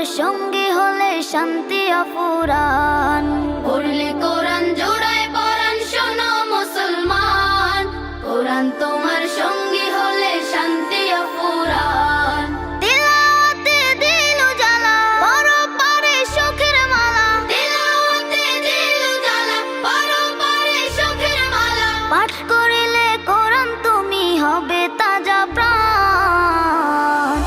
সঙ্গী হলে শান্তি অফুরান। পড়লে কোরআন জোড়ায় পরাণ শোনো মুসলমান, কোরআন তোমার সঙ্গী হলে শান্তি অফুরান। তিলাওয়াতে দিল জ্বালা, পরপারে সুখের মালা। তিলাওয়াতে দিল জ্বালা, পরপারে সুখের মালা। পাঠ করিলে কোরআন তুমি হবে তাজা প্রাণ।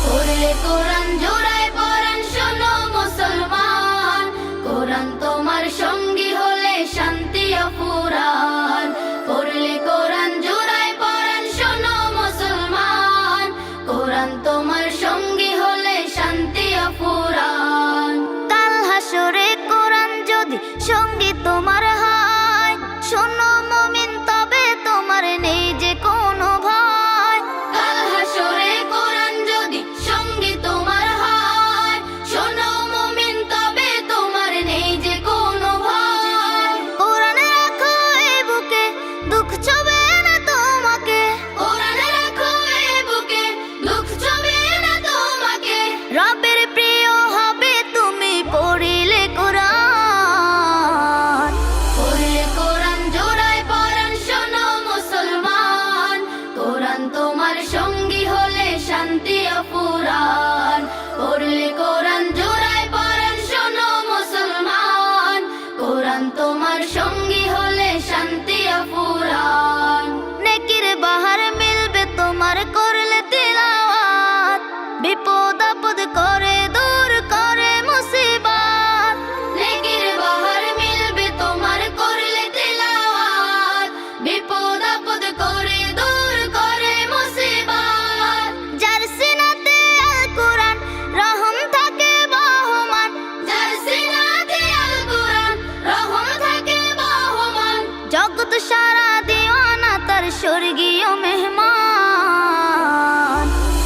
পড়লে কোরআন জোড়ায় পরাণ শোনো মুসলমান, কোরআন তোমার সঙ্গী হলে শান্তি অফুরান। পড়লে কোরআন জোড়ায় পরাণ শোনো মুসলমান, কোরআন তোমার সঙ্গী হলে শান্তি অফুরান। কাল হাসরে কোরআন যদি সঙ্গী তোমার হয়, শোনো মুমিন তবে তোমার নেই যে কোনো ভয়। কাল হাসরে কোরআন যদি সঙ্গী তোমার হয়, শোনো মুমিন তবে তোমার নেই যে কোনো ভয়। কোরআন রাখো এই বুকে, দুঃখ ছবে না তোমাকে। কোরআন রাখো এই বুকে, দুঃখ ছবে না তোমাকে। রবের প্রিয় হবে তুমি পড়িলে কোরআন। পড়লে কোরআন জোড়ায় পরাণ শোনো মুসলমান, কোরআন তোমার সঙ্গী হলে শান্তি অফুরান। পড়লে কোরআন জোড়ায় পরাণ শোনো মুসলমান, কোরআন তোমার সঙ্গী হলে শান্তি অফুরান। নেকির বাহার মিলবে তোমার করলে তিলাওয়াত, বিপদ আপদ করে দূর করে মুসিবত। নেকির বাহার মিলবে তোমার করলে তিলাওয়াত, বিপদ আপদ করে দূর করে মুসিবত। যার সিনাতে আল কোরআন রহম থাকে বহমান। যার সিনাতে আল কোরআন রহম থাকে বহমান। জগৎ সারা দিওয়ানা তার স্বর্গীয় মেহমান।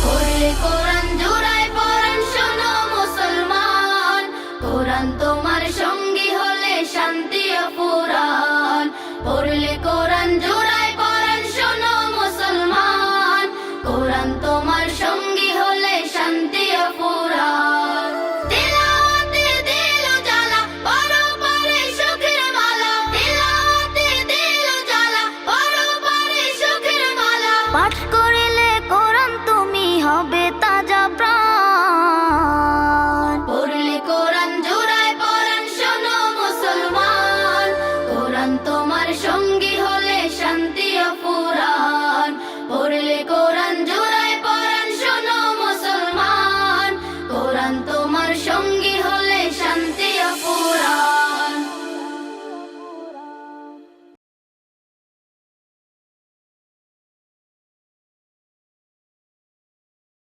পড়লে কোরআন জোড়ায় পরাণ শোনো মুসলমান, কোরআন তোমার সঙ্গী হলে শান্তি অফুরান। পড়লে